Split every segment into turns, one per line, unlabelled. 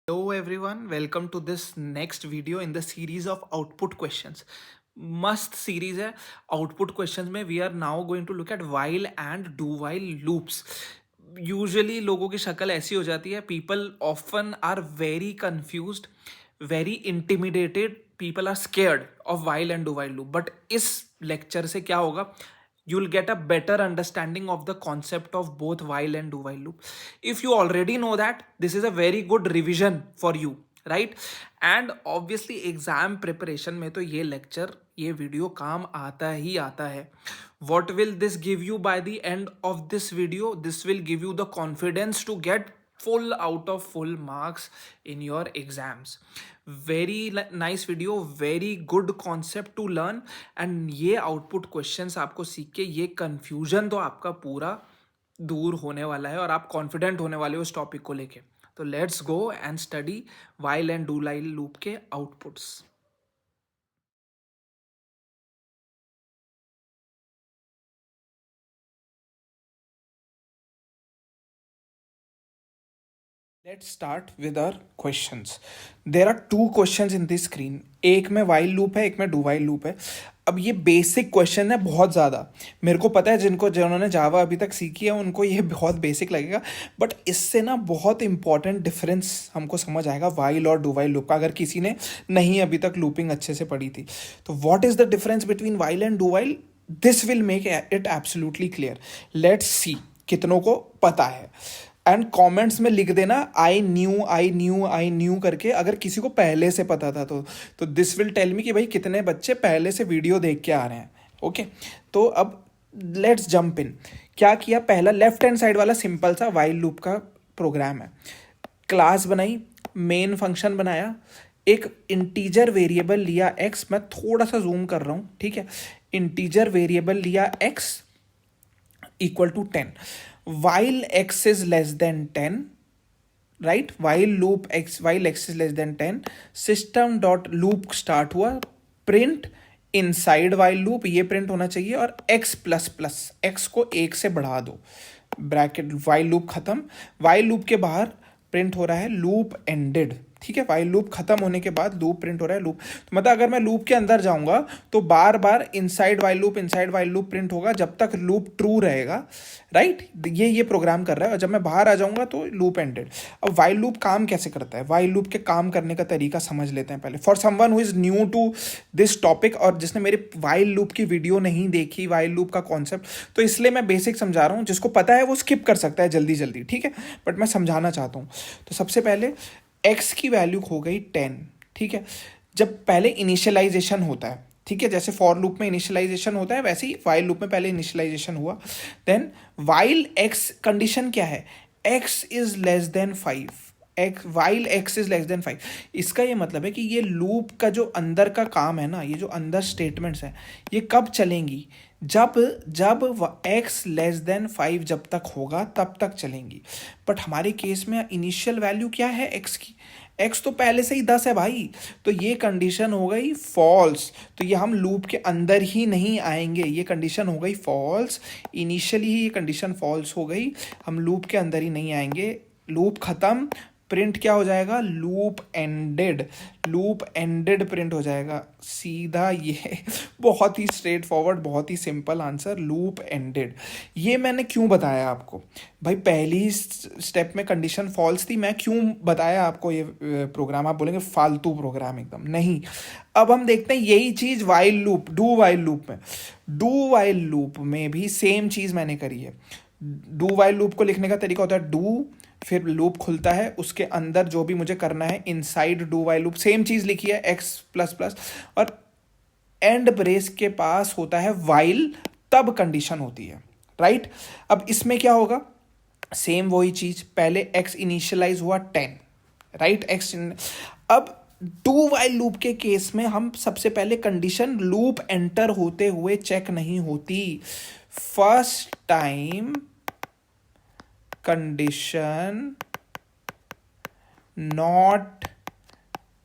Hello everyone, welcome to this next video in the series of output questions. मस्त series है output questions में. We are now going to look at while and do while loops. Usually लोगों की शक्ल ऐसी हो जाती है, people often are very confused, very intimidated, people are scared of while and do while loop. But इस lecture से क्या होगा, you'll get a better understanding of the concept of both while and do while loop. If you already know that, this is a very good revision for you, right? And obviously exam preparation में तो ये lecture, ये video काम आता ही आता है. What will this give you by the end of this video? This will give you the confidence to get full out of full marks in your exams. Very nice video, very good concept to learn. And ये output questions आपको सीख के ये confusion तो आपका पूरा दूर होने वाला है और आप कॉन्फिडेंट होने वाले हो इस टॉपिक को लेके. तो let's go and study while and do while loop के outputs. Let's start with our questions. There are two questions in this screen. एक में while loop है, एक में do while loop है. अब ये बेसिक क्वेश्चन है बहुत ज़्यादा. मेरे को पता है जिन्होंने जावा अभी तक सीखी है उनको ये बहुत बेसिक लगेगा, बट इससे ना बहुत इंपॉर्टेंट डिफरेंस हमको समझ आएगा while और do while loop का, अगर किसी ने नहीं अभी तक लूपिंग अच्छे से पढ़ी थी. तो what is the difference between while and do while? This will make it absolutely clear. Let's see कितनों को पता है. एंड कमेंट्स में लिख देना आई न्यू करके, अगर किसी को पहले से पता था तो दिस विल टेल मी कि भाई कितने बच्चे पहले से वीडियो देख के आ रहे हैं. ओके, तो अब लेट्स जंप इन. क्या किया, पहला लेफ्ट हैंड साइड वाला सिंपल सा वाइल लूप का प्रोग्राम है. क्लास बनाई, मेन फंक्शन बनाया, एक इंटीजर वेरिएबल लिया x, मैं थोड़ा सा जूम कर रहा हूँ, ठीक है. इंटीजर वेरिएबल लिया x equal to 10. while x is less than 10, right? while x is less than 10, system dot loop start हुआ, प्रिंट इनसाइड while loop ये प्रिंट होना चाहिए, और x प्लस प्लस x को 1 से बढ़ा दो, ब्रैकेट while loop खत्म. while loop के बाहर प्रिंट हो रहा है लूप एंडेड, ठीक है. while loop खत्म होने के बाद लूप प्रिंट हो रहा है लूप. तो मतलब अगर मैं लूप के अंदर जाऊंगा तो बार बार इनसाइड while loop प्रिंट होगा जब तक लूप ट्रू रहेगा, राइट? ये प्रोग्राम कर रहा है, और जब मैं बाहर आ जाऊंगा तो लूप एंडेड. अब while loop काम कैसे करता है, while loop के काम करने का तरीका समझ लेते हैं पहले, for someone who is new to this topic, और जिसने मेरी while loop की वीडियो नहीं देखी, while loop का कॉन्सेप्ट, तो इसलिए मैं बेसिक समझा रहा हूँ. जिसको पता है वो स्किप कर सकता है जल्दी, ठीक है, बट मैं समझाना चाहता हूँ. तो सबसे पहले x की वैल्यू हो गई 10, ठीक है. जब पहले इनिशियलाइजेशन होता है, ठीक है, जैसे फॉर लूप में इनिशियलाइजेशन होता है वैसे ही वाइल लूप में पहले इनिशियलाइजेशन हुआ. देन वाइल x कंडीशन क्या है, x is less than 5, while x is less than 5. इसका ये मतलब है कि ये लूप का जो अंदर का काम है ना, ये जो अंदर स्टेटमेंट्स हैं, ये कब चलेंगी, जब x लेस देन 5 जब तक होगा तब तक चलेंगी. बट हमारे केस में इनिशियल वैल्यू क्या है x की, x तो पहले से ही 10 है भाई, तो ये कंडीशन हो गई फॉल्स. तो ये हम लूप के अंदर ही नहीं आएंगे, ये कंडीशन हो गई फॉल्स. इनिशियली ही ये कंडीशन फॉल्स हो गई, हम लूप के अंदर ही नहीं आएंगे. लूप खत्म, प्रिंट क्या हो जाएगा, लूप एंडेड प्रिंट हो जाएगा सीधा. ये बहुत ही स्ट्रेट फॉरवर्ड, बहुत ही सिंपल आंसर, लूप एंडेड. ये मैंने क्यों बताया आपको भाई, पहली स्टेप में कंडीशन फॉल्स थी, मैं क्यों बताया आपको ये प्रोग्राम. आप बोलेंगे फालतू प्रोग्राम, एकदम नहीं. अब हम देखते हैं यही चीज while loop, do while loop में भी सेम चीज मैंने करी है. डू वाइल लूप को लिखने का तरीका होता है डू, फिर लूप खुलता है, उसके अंदर जो भी मुझे करना है inside do while loop, same चीज लिखी है x प्लस प्लस, और एंड ब्रेस के पास होता है वाइल, तब कंडीशन होती है, राइट? अब इसमें क्या होगा, सेम वही चीज, पहले x इनिशियलाइज हुआ 10, राइट? अब डू वाइल लूप के केस में हम सबसे पहले कंडीशन लूप एंटर होते हुए चेक नहीं होती. First time condition not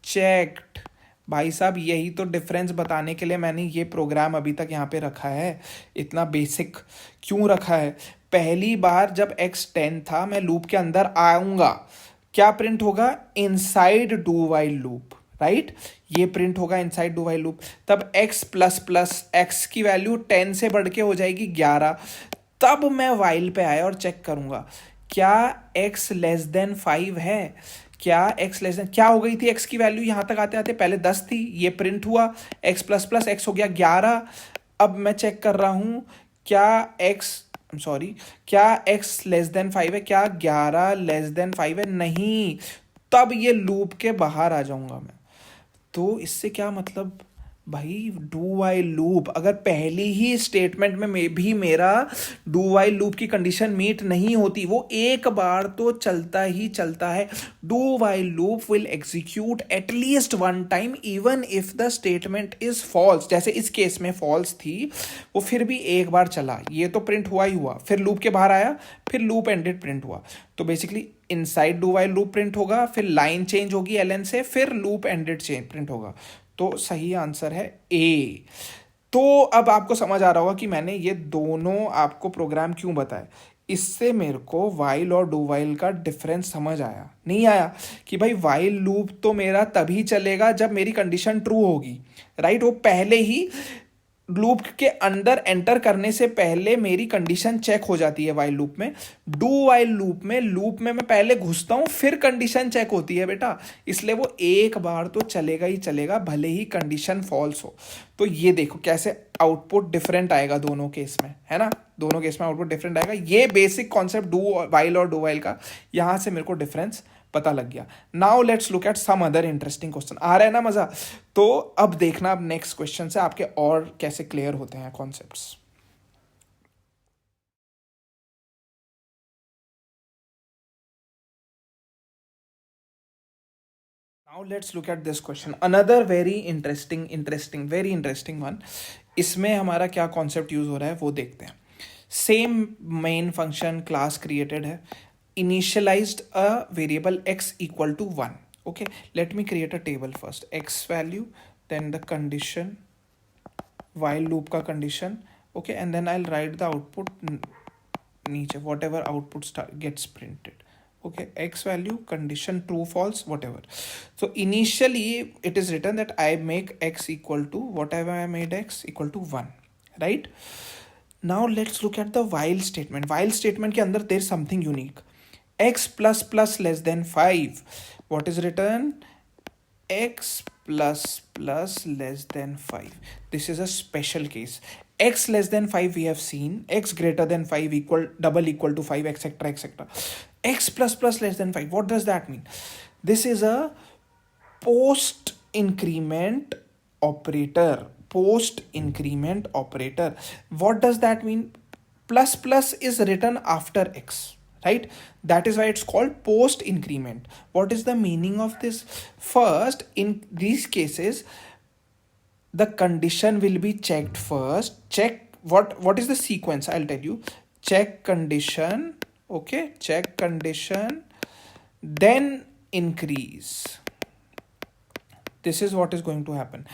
checked. भाई साहब यही तो डिफरेंस बताने के लिए मैंने ये प्रोग्राम अभी तक यहाँ पे रखा है. इतना बेसिक क्यों रखा है, पहली बार जब x 10 था, मैं लूप के अंदर आऊँगा क्या प्रिंट होगा? Inside do while loop, right? ये प्रिंट होगा इनसाइड डू वाइल लूप। तब x प्लस प्लस एक्स की वैल्यू 10 से बढ़ के हो जाएगी 11। तब मैं वाइल पे आया और चेक करूंगा क्या x लेस देन 5 है। क्या x लेस देन, क्या हो गई थी x की वैल्यू यहां तक आते आते? पहले 10 थी, ये प्रिंट हुआ, x प्लस प्लस एक्स हो गया 11। अब मैं चेक कर रहा हूं क्या x, सॉरी, क्या x लेस देन 5 है? क्या 11 लेस देन 5 है? नहीं। तब ये लूप के बाहर आ जाऊंगा मैं। तो इससे क्या मतलब भाई, डू वाइल लूप अगर पहली ही स्टेटमेंट में भी मेरा डू वाइल लूप की कंडीशन मीट नहीं होती, वो एक बार तो चलता ही चलता है। Do while loop will execute at least one time even if the statement is false. जैसे इस केस में फॉल्स थी, वो फिर भी एक बार चला, ये तो प्रिंट हुआ ही हुआ, फिर लूप के बाहर आया, फिर लूप एंडेड प्रिंट हुआ। तो basically inside do while loop print होगा, फिर लाइन चेंज होगी एलन से, फिर लूप एंडेड चेंज प्रिंट होगा। तो सही आंसर है ए। तो अब आपको समझ आ रहा होगा कि मैंने ये दोनों आपको प्रोग्राम क्यों बताए। इससे मेरे को वाइल और डू वाइल का डिफरेंस समझ आया। नहीं आया कि भाई वाइल लूप तो मेरा तभी चलेगा जब मेरी कंडीशन ट्रू होगी, राइट? वो पहले ही लूप के अंदर एंटर करने से पहले मेरी कंडीशन चेक हो जाती है वाइल लूप में। डू वाइल लूप में मैं पहले घुसता हूं, फिर कंडीशन चेक होती है बेटा। इसलिए वो एक बार तो चलेगा ही चलेगा, भले ही कंडीशन फॉल्स हो। तो ये देखो कैसे आउटपुट डिफरेंट आएगा दोनों केस में, है ना? दोनों केस में आउटपुट डिफरेंट आएगा। ये बेसिक कॉन्सेप्ट डू वाइल और डू वाइल का, यहां से मेरे को डिफरेंस पता लग गया। Now let's look at some other interesting question. आ रहा है ना मजा? तो अब देखना, अब नेक्स्ट क्वेश्चन से आपके और कैसे क्लियर होते हैं concepts. Now let's look at this question, another very interesting one. इसमें हमारा क्या कॉन्सेप्ट यूज हो रहा है वो देखते हैं। Same main function class created है, initialized a variable x equal to 1। okay, let me create a table first, x value, then the condition, while loop का condition, okay, and then I'll write the output नीचे, whatever output gets printed, okay, x value, condition true false whatever. So initially it is written that I make x equal to whatever I made x equal to 1, right? Now let's look at the while statement. While statement के अंदर there is something unique. X plus plus less than 5. What is written? X plus plus less than 5. This is a special case. X less than 5 we have seen. X greater than 5 equal double equal to 5, etc, etc. X plus plus less than 5. What does that mean? This is a post increment operator. Post increment operator. What does that mean? Plus plus is written after x, right? That is why it's called post increment. What is the meaning of this? First, in these cases, the condition will be checked first. Check what is the sequence? I'll tell you. Check condition, okay, check condition, then increase. This is what is going to happen.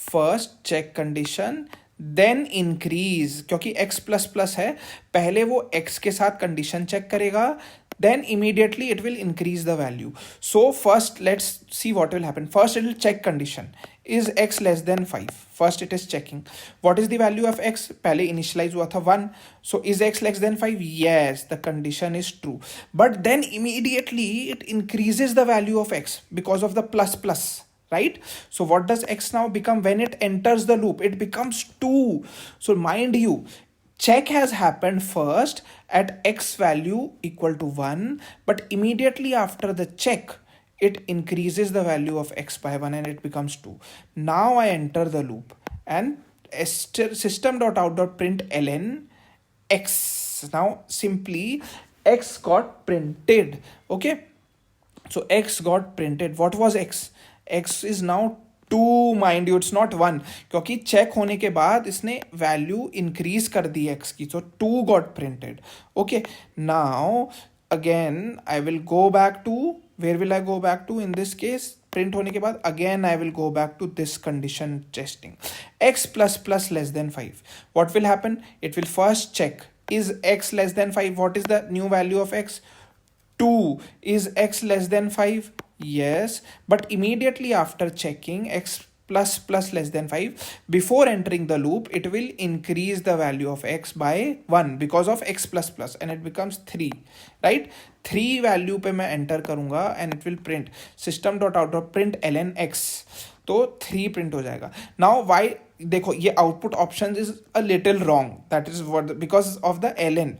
First check condition, then increase, क्योंकि x plus plus है, पहले वो x के साथ condition check करेगा, then immediately it will increase the value. So first let's see what will happen. First it will check condition, is x less than 5. First it is checking what is the value of x, पहले initialize हुआ था 1. So is x less than 5? Yes, the condition is true. But then immediately it increases the value of x because of the plus plus, right? So what does x now become when it enters the loop? It becomes 2. So mind you, check has happened first at x value equal to 1, but immediately after the check it increases the value of x by 1 and it becomes 2. Now I enter the loop and system.out.println x. Now simply x got printed, okay? So x got printed. What was x? X is now 2, mind you, it's not 1, क्योंकि check होने के बाद इसने value increase कर दी x की, तो 2 got printed. Okay, now again I will go back to, where will I go back to in this case? Print होने के बाद again I will go back to this condition testing, x plus plus less than 5. What will happen? It will first check, is x less than 5? What is the new value of x? 2, is x less than 5? Yes, but immediately after checking x plus plus less than 5, before entering the loop, it will increase the value of x by 1 because of x plus plus, and it becomes 3, right? 3 value पे मैं enter करूंगा and it will print system dot out dot print ln x, तो 3 print हो जाएगा. Now Y, देखो ये output option is a little wrong, that is what, because of the ln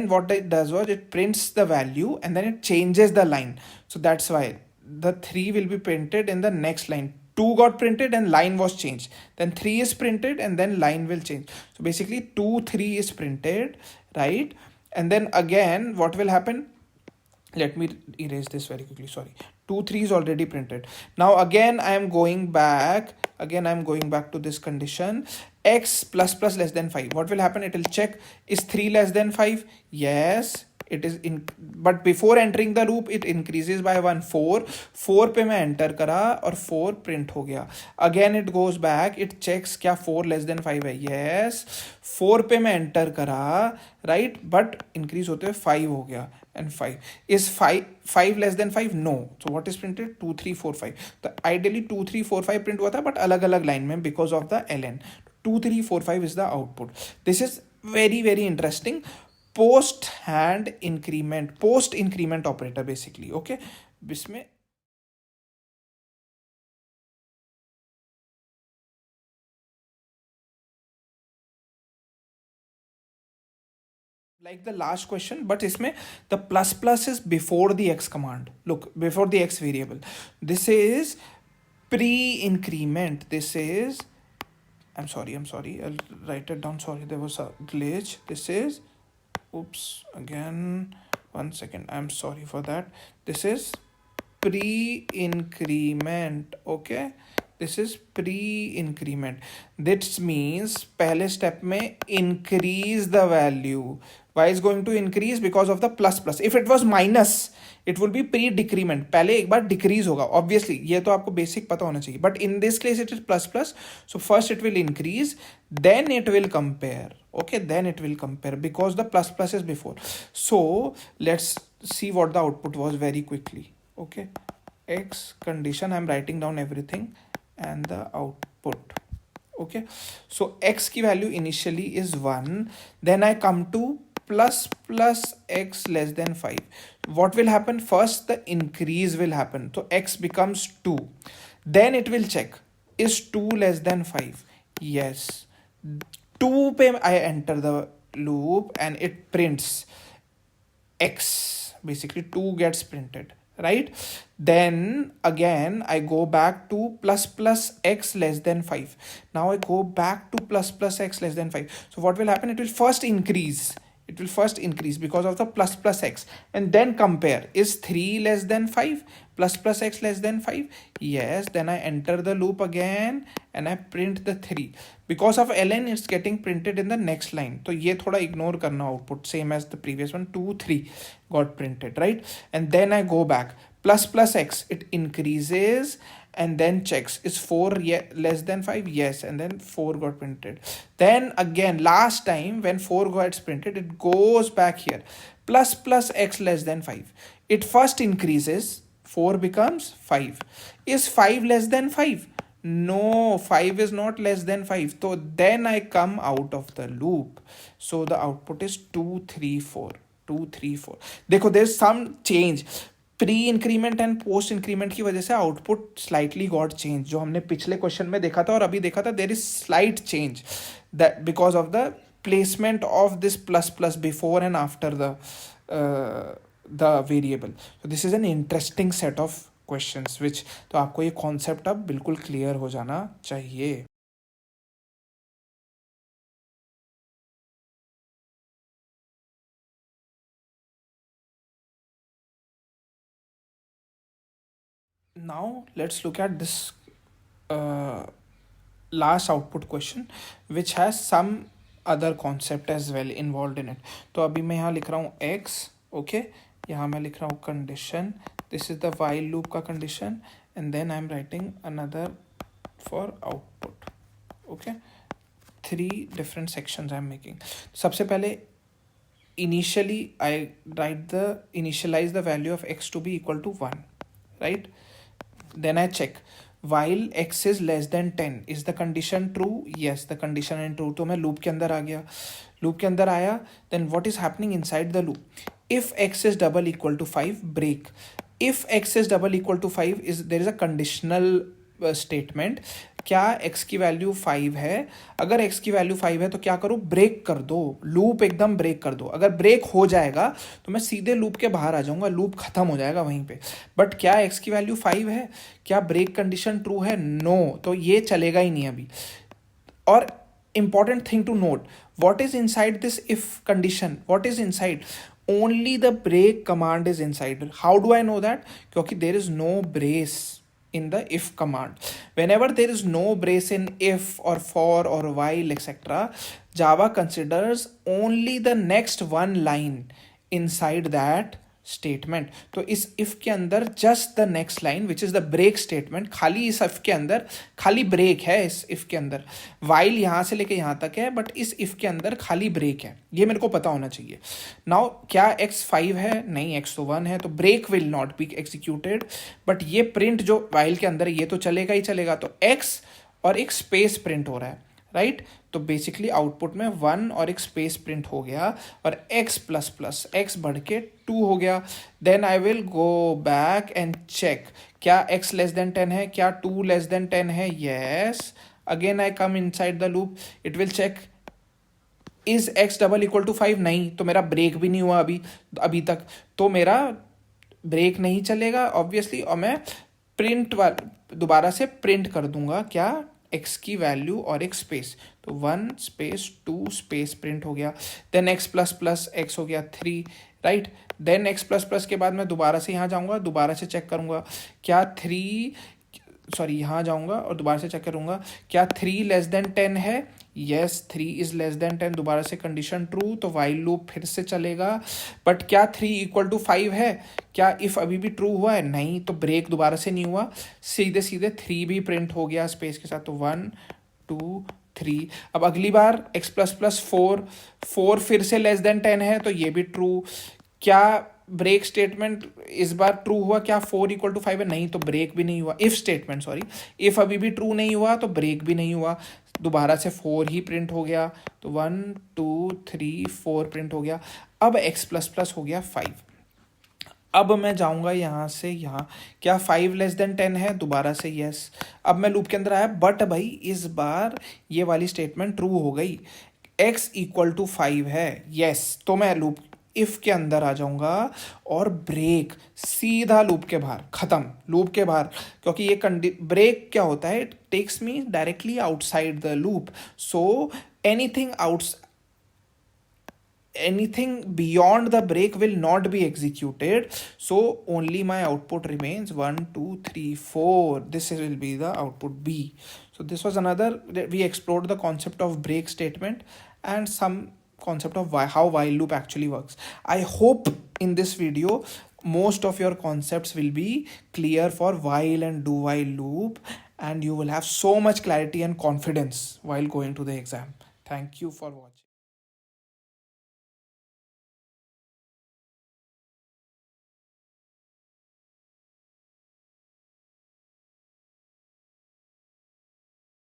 what it does was it prints the value and then it changes the line, so that's why the 3 will be printed in the next line. 2 got printed and line was changed, then 3 is printed and then line will change. So basically 2 3 is printed, right? And then again what will happen, let me erase this very quickly, sorry. 2 3 is already printed. Now again I am going back, to this condition, x plus plus less than 5. What will happen, it will check, is 3 less than 5? Yes, it is in, but before entering the loop it increases by 1. 4 पे मैं enter करा और 4 print हो गया. Again it goes back, it checks क्या 4 less than 5 है? Yes, 4 पे मैं enter करा, right, but increase होते हुए 5 हो गया. And 5, is 5 less than 5? No. So what is printed? 2 3 4 5. तो ideally 2 3 4 5 print हुआ था, but अलग अलग line में because of the ln. 2 3 4 5 is the output. This is very very interesting. Post increment operator basically. Okay, इसमें like the last question, but isme the plus plus is before the x command. Look, before the x variable. This is pre-increment. This is, I'm sorry, I'll write it down. Sorry, there was a glitch. This is, oops, again, 1 second. I'm sorry for that. This is pre-increment. Okay, this is pre-increment. This means पहले step में increase the value. Why is going to increase? Because of the plus plus. If it was minus, it will be pre-decrement. पहले एक बार decrease होगा. Obviously, ये तो आपको basic पता होना चाहिए. But in this case, it is plus plus. So first it will increase, then it will compare. Okay, then it will compare because the plus plus is before. So let's see what the output was very quickly. Okay, x condition. I'm writing down everything and the output. Okay, so x की value initially is 1. Then I come to plus plus x less than 5. What will happen? First the increase will happen, so x becomes 2. Then it will check, is 2 less than 5? Yes. 2 पे I enter the loop and it prints x. Basically 2 gets printed, right? Then again I go back to plus plus x less than 5. Now I go back to plus plus x less than 5. So what will happen? It will first increase because of the plus plus x, and then compare, is 3 less than 5? Plus plus x less than 5? Yes. Then I enter the loop again and I print the 3. Because of ln it's getting printed in the next line, तो ये थोड़ा ignore करना output, same as the previous one. 2 3 got printed, right? And then I go back, plus plus x, it increases and then checks, is 4 less than 5? Yes. And then 4 got printed. Then again, last time when 4 gets printed, it goes back here, plus plus x less than 5. It first increases, 4 becomes 5. Is 5 less than 5? No, 5 is not less than 5. So then I come out of the loop. So the output is 2 3 4. 2 3 4. देखो, there's some change. Pre increment and post increment की वजह से output slightly got change, जो हमने पिछले question में देखा था और अभी देखा था. There is slight change that because of the placement of this plus plus before and after the variable. So this is an interesting set of questions which, तो आपको ये कॉन्सेप्ट अब बिल्कुल क्लियर हो जाना चाहिए. Now let's look at this last output question which has some other concept as well involved in it. तो अभी मैं यहाँ लिख रहा हूँ x, okay, यहाँ मैं लिख रहा हूँ condition, this is the while loop का condition, and then I'm writing another for output. Okay, 3 different sections I'm making. सबसे पहले initially I initialize the value of x to be equal to 1, right? Then I check while x is less than 10 is the condition true? Yes, the condition is true. तो मैं loop के अंदर आ गया, loop के अंदर आया. Then what is happening inside the loop? If x is double equal to 5, break. If x is double equal to 5 is there is a conditional statement. क्या x की वैल्यू 5 है? अगर x की वैल्यू 5 है तो क्या करो, ब्रेक कर दो, लूप एकदम ब्रेक कर दो. अगर ब्रेक हो जाएगा तो मैं सीधे लूप के बाहर आ जाऊंगा, लूप खत्म हो जाएगा वहीं पे. बट क्या x की वैल्यू 5 है? क्या ब्रेक कंडीशन ट्रू है? नो. तो ये चलेगा ही नहीं अभी. और important thing to note, what is inside this if condition? What is inside? Only the break command is inside. How do I know that? क्योंकि there is no brace in the if command. Whenever there is no brace in if or for or while etc., Java considers only the next one line inside that statement. तो इस if के अंदर just the next line which is the break statement, खाली इस if के अंदर खाली break है. इस इफ के अंदर वाइल यहां से लेके यहां तक है, बट इस इफ के अंदर खाली ब्रेक है. ये मेरे को पता होना चाहिए. नाउ क्या x 5 है? नहीं, x तो 1 है, तो break will not be executed. But ये प्रिंट जो वाइल के अंदर ये तो चलेगा ही चलेगा. तो x और एक स्पेस प्रिंट हो रहा है, राइट? तो बेसिकली आउटपुट में 1 और एक स्पेस प्रिंट हो गया और x प्लस प्लस x बढ़ के 2 हो गया. Then I will go back and check क्या x लेस देन 10 है, क्या 2 लेस देन 10 है. Yes. Again I come inside the loop, it will check is x double equal to 5. नहीं, तो मेरा ब्रेक भी नहीं हुआ अभी तक, तो मेरा ब्रेक नहीं चलेगा ऑब्वियसली. और मैं प्रिंट दोबारा से प्रिंट कर दूंगा क्या, x की वैल्यू और एक स्पेस. तो 1 स्पेस 2 स्पेस प्रिंट हो गया. Then x plus plus x हो गया 3, right? Then x plus plus के बाद मैं दोबारा से यहाँ जाऊँगा, दोबारा से चेक करूँगा क्या 3, सॉरी यहाँ जाऊँगा और दोबारा से चेक करूँगा क्या 3 लेस देन 10 है. Yes, 3 is less than 10. दोबारा से कंडीशन ट्रू, तो वाइल लूप फिर से चलेगा. बट क्या 3 इक्वल टू 5 है? क्या इफ अभी भी ट्रू हुआ है? नहीं, तो ब्रेक दोबारा से नहीं हुआ, सीधे सीधे 3 भी प्रिंट हो गया स्पेस के साथ. तो 1 2 3. अब अगली बार x प्लस प्लस 4 फिर से लेस देन 10 है, तो ये भी ट्रू. क्या ब्रेक स्टेटमेंट इस बार ट्रू हुआ? क्या 4 इक्वल टू 5 है? नहीं, तो ब्रेक भी नहीं हुआ. इफ स्टेटमेंट, सॉरी, इफ अभी भी ट्रू नहीं हुआ तो ब्रेक भी नहीं हुआ. दोबारा से 4 ही प्रिंट हो गया. तो 1 2 3 4 प्रिंट हो गया. अब x प्लस प्लस हो गया 5. अब मैं जाऊंगा यहाँ से यहाँ, क्या 5 लेस देन 10 है? दोबारा से यस. अब मैं लूप के अंदर आया, बट भाई इस बार ये वाली स्टेटमेंट ट्रू हो गई. x इक्वल टू 5 है, यस. तो मैं लूप इफ के अंदर आ जाऊंगा और ब्रेक सीधा लूप के बाहर, खत्म लूप के बाहर. क्योंकि ये ब्रेक क्या होता है, it takes me directly outside the loop. So anything beyond the break will not be executed, so only my output remains 1 2 3 4. This will be the output B. So this was another, we explored the concept of break statement and some concept of how while loop actually works. I hope in this video most of your concepts will be clear for while and do while loop, and you will have so much clarity and confidence while going to the exam. Thank you for watching.